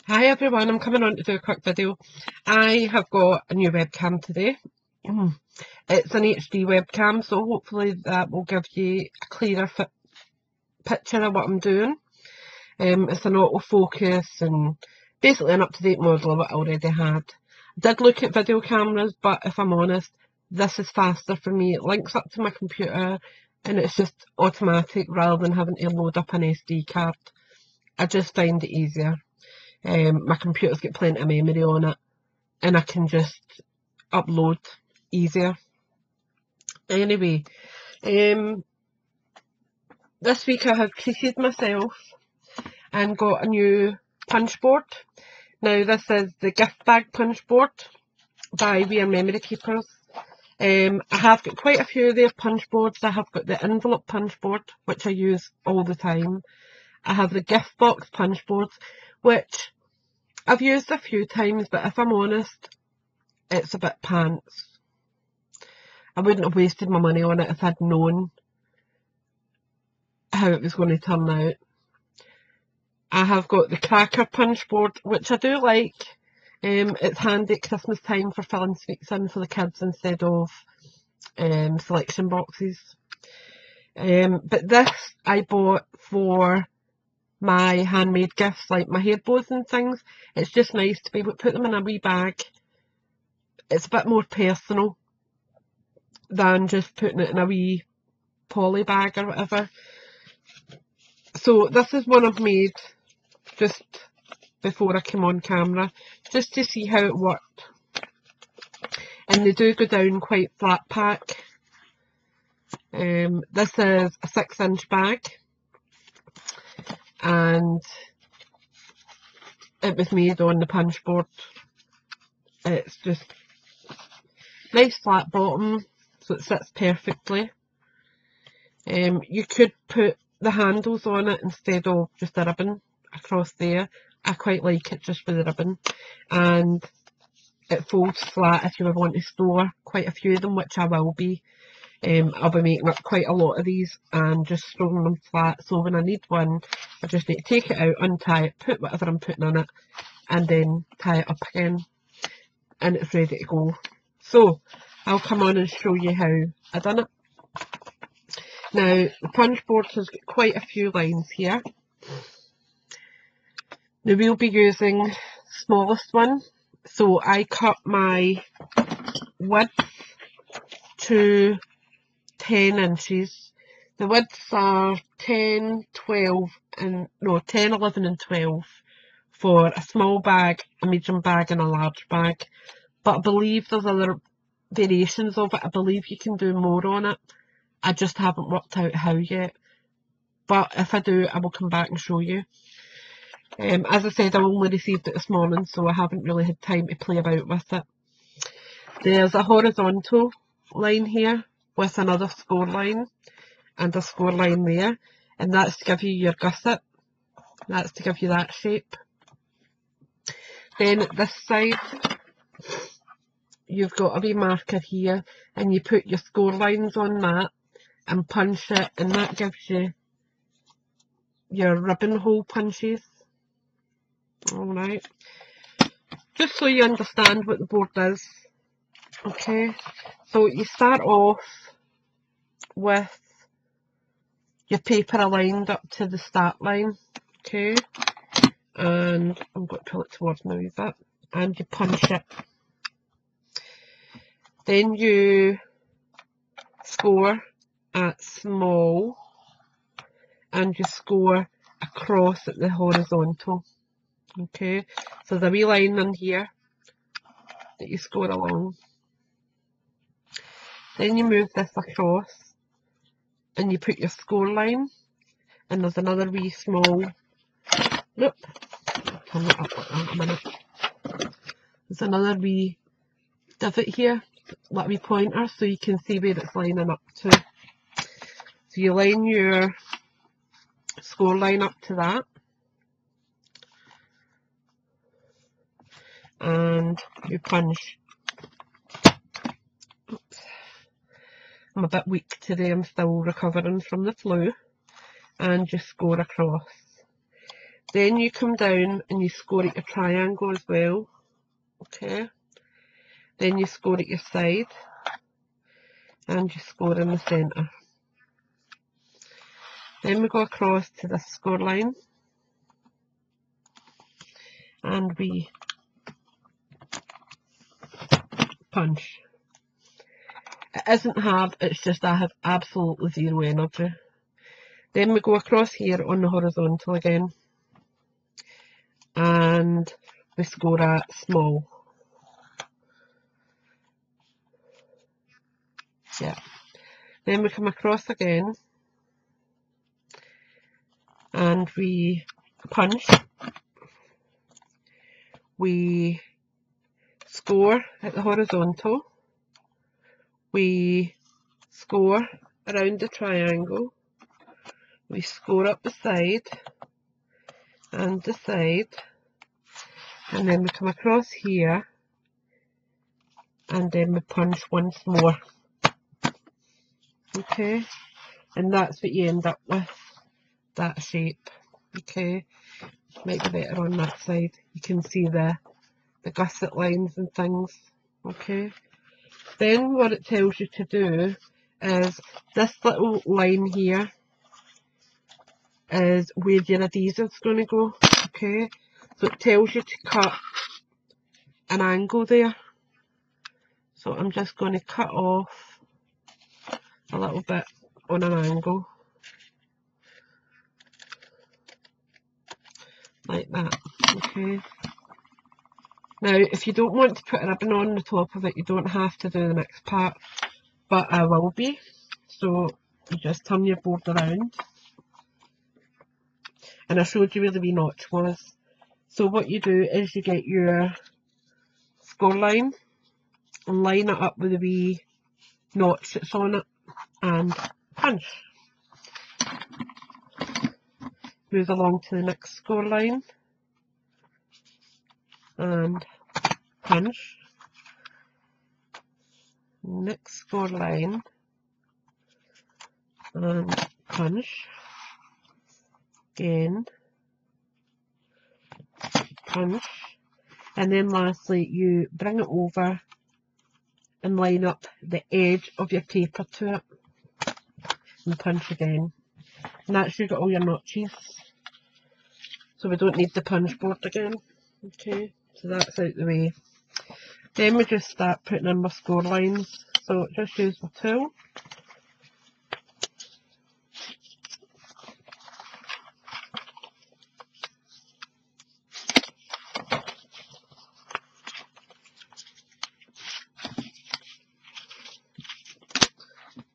Hi everyone, I'm coming on to do a quick video. I have got a new webcam today. It's an HD webcam, so hopefully that will give you a clearer picture of what I'm doing. It's an autofocus and basically an up-to-date model of what I already had. I did look at video cameras, but if I'm honest, this is faster for me. It links up to my computer and it's just automatic rather than having to load up an SD card. I just find it easier. My computer's got plenty of memory on it and I can just upload easier. Anyway, this week I have treated myself and got a new punch board. Now this is the gift bag punch board by We Are Memory Keepers. I have got quite a few of their punch boards. I have got the envelope punch board, which I use all the time. I have the gift box punch boards, which I've used a few times, but if I'm honest, it's a bit pants. I wouldn't have wasted my money on it if I'd known how it was going to turn out. I have got the cracker punch board, which I do like. It's handy at Christmas time for filling sweets in for the kids instead of selection boxes. But this I bought for my handmade gifts, like my hair bows and things. It's just nice to be able to put them in a wee bag. It's a bit more personal than just putting it in a wee poly bag or whatever. So this is one I've made just before I came on camera, just to see how it worked. And they do go down quite flat pack. This is a 6-inch bag and it was made on the punch board. It's just nice flat bottom, so it sits perfectly. You could put the handles on it instead of just a ribbon across there. I quite like it just with the ribbon, and it folds flat if you would want to store quite a few of them, which I will be. I'll be making up quite a lot of these and just storing them flat, so when I need one I just need to take it out, untie it, put whatever I'm putting in it and then tie it up again and it's ready to go. So I'll come on and show you how I done it. Now the punch board has got quite a few lines here. Now we'll be using the smallest one, so I cut my width to 10 inches. The widths are 10, 12 and no 10, 11 and 12 for a small bag, a medium bag and a large bag. But I believe there's other variations of it. I believe you can do more on it. I just haven't worked out how yet. But if I do, I will come back and show you. As I said, I only received it this morning, so I haven't really had time to play about with it. There's a horizontal line here with another score line and a score line there, and that's to give you your gusset. That's to give you that shape. Then at this side, you've got a wee marker here, and you put your score lines on that and punch it, and that gives you your ribbon hole punches. Alright, just so you understand what the board is. Okay, so you start off with your paper aligned up to the start line, okay, and I'm going to pull it towards me a wee bit, and you punch it. Then you score at small and you score across at the horizontal. Okay, so there's a wee line in here that you score along. Then you move this across and you put your score line, and there's another wee small, nope, turn it up like that a minute. There's another wee divot here, like a wee pointer, so you can see where it's lining up to. So you line your score line up to that, and you punch. Oops. I'm a bit weak today, I'm still recovering from the flu, and just score across. Then you come down and you score at your triangle as well. Okay. Then you score at your side. And you score in the centre. Then we go across to the score line. And we punch. It isn't hard, it's just I have absolutely zero energy. Then we go across here on the horizontal again. And we score a small. Yeah. Then we come across again. And we punch. We score at the horizontal. We score around the triangle. We score up the side and the side, and then we come across here and then we punch once more. Okay, and that's what you end up with, that shape. Okay, might be better on that side. You can see the gusset lines and things. Okay, then what it tells you to do is this little line here is where your adhesive's going to go. Okay, so it tells you to cut an angle there. So I'm just going to cut off a little bit on an angle. Like that. Okay. Now, if you don't want to put a ribbon on the top of it, you don't have to do the next part, but I will be. So you just turn your board around. And I showed you where the wee notch was. So what you do is you get your score line and line it up with the wee notch that's on it and punch. Move along to the next score line and punch. Next score line and punch. Again, punch. And then lastly you bring it over and line up the edge of your paper to it and punch again. And that's you got all your notches. So we don't need the punch board again. Okay, so that's out the way. Then we just start putting in my score lines. So just use my tool.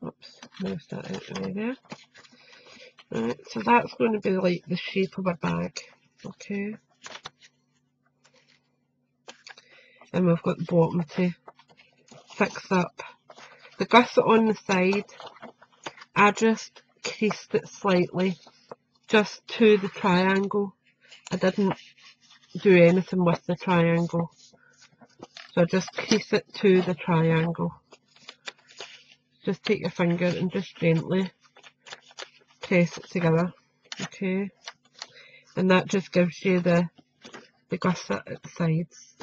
Oops, move that out the way there. Right, so that's going to be like the shape of a bag. Okay. And we've got the bottom to fix up. The gusset on the side, I just creased it slightly, just to the triangle. I didn't do anything with the triangle. So I just crease it to the triangle. Just take your finger and just gently press it together. Okay. And that just gives you the gusset at the sides.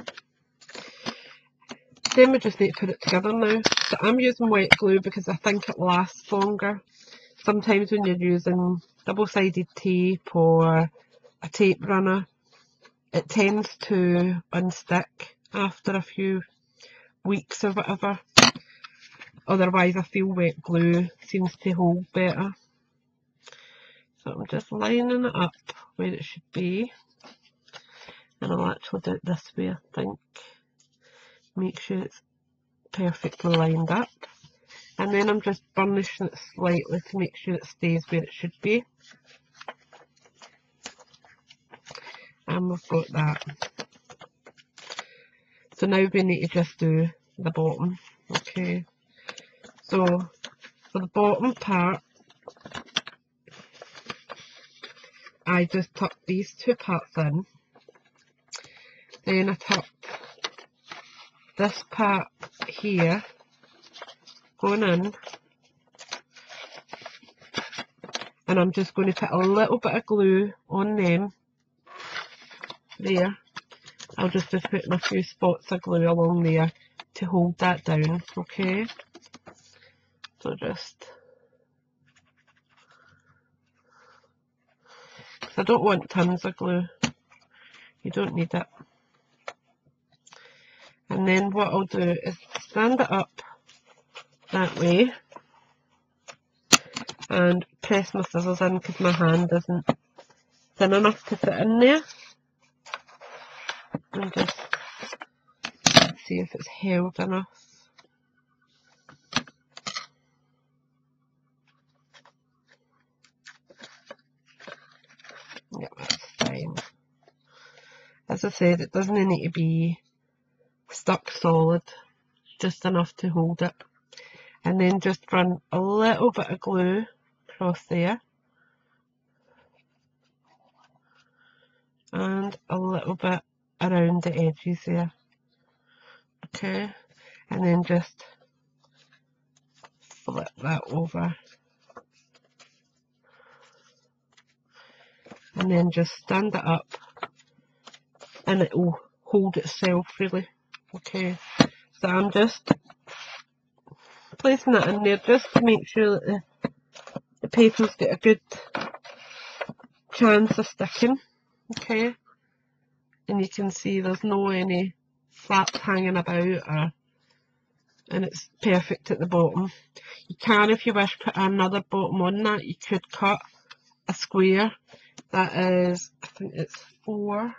Then we just need to put it together now. So I'm using wet glue because I think it lasts longer. Sometimes when you're using double-sided tape or a tape runner, it tends to unstick after a few weeks or whatever. Otherwise I feel wet glue seems to hold better. So I'm just lining it up where it should be. And I'll actually do it this way, I think. Make sure it's perfectly lined up. And then I'm just burnishing it slightly to make sure it stays where it should be. And we've got that. So now we need to just do the bottom. Okay. So for the bottom part, I just tuck these two parts in. Then I tuck this part here going in. And I'm just going to put a little bit of glue on them there. I'll just be putting a few spots of glue along there to hold that down, okay? So just, because I don't want tons of glue, you don't need it. And then what I'll do is stand it up that way and press my scissors in because my hand isn't thin enough to fit in there. And just see if it's held enough. Yeah, that's fine. As I said, it doesn't need to be stuck solid, just enough to hold it. And then just run a little bit of glue across there. And a little bit around the edges there. Okay, and then just flip that over. And then just stand it up and it will hold itself really. Okay, so I'm just placing that in there just to make sure that the paper's got a good chance of sticking. Okay, and you can see there's no any flaps hanging about, and it's perfect at the bottom. You can, if you wish, put another bottom on that. You could cut a square that is, I think it's 4,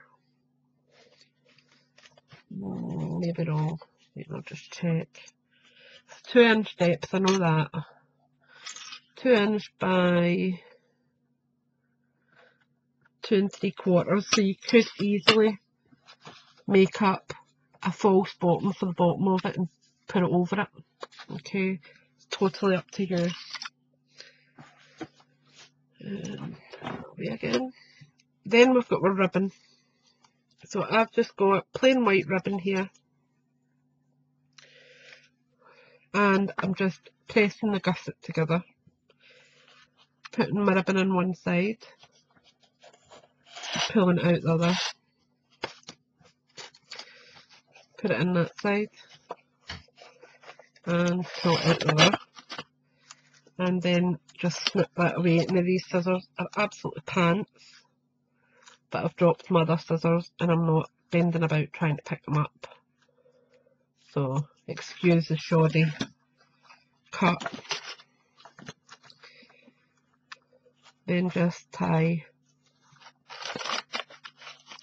maybe wrong, I'll just check. It's 2-inch depth, I know that. 2-inch by 2 3/4, so you could easily make up a false bottom for the bottom of it and put it over it. Okay, it's totally up to you. Again. Then we've got our ribbon. So I've just got plain white ribbon here. And I'm just pressing the gusset together. Putting my ribbon on one side. Pulling it out the other. Put it in that side. And pull it out the other. And then just snip that away. Now these scissors are absolutely pants. But I've dropped my other scissors and I'm not bending about trying to pick them up. So excuse the shoddy cut. Then just tie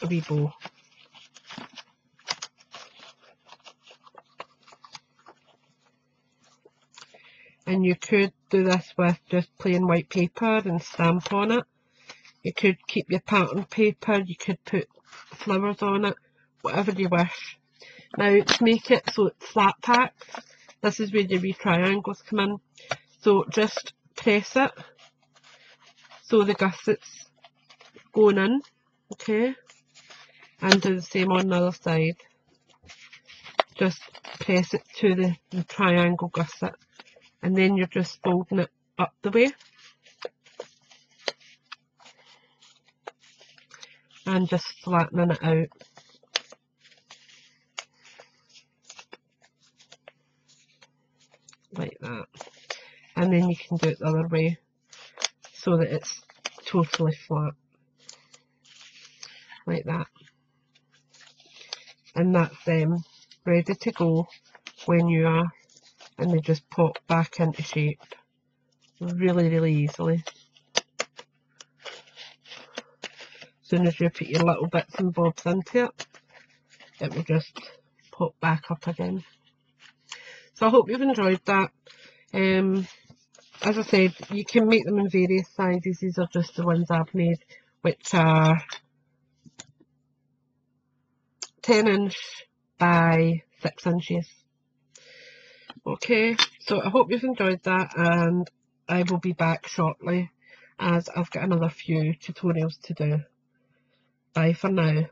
a wee bow. And you could do this with just plain white paper and stamp on it. You could keep your pattern paper, you could put flowers on it, whatever you wish. Now to make it so it's flat packed, this is where your wee triangles come in. So just press it so the gusset's going in, okay? And do the same on the other side. Just press it to the triangle gusset. And then you're just folding it up the way. And just flattening it out. Like that. And then you can do it the other way so that it's totally flat. Like that. And that's them ready to go when you are, and they just pop back into shape really, really easily. As soon as you put your little bits and bobs into it, it will just pop back up again. So I hope you've enjoyed that. As I said, you can make them in various sizes. These are just the ones I've made, which are 10-inch by 6 inches. Okay, so I hope you've enjoyed that, and I will be back shortly as I've got another few tutorials to do. Bye for now.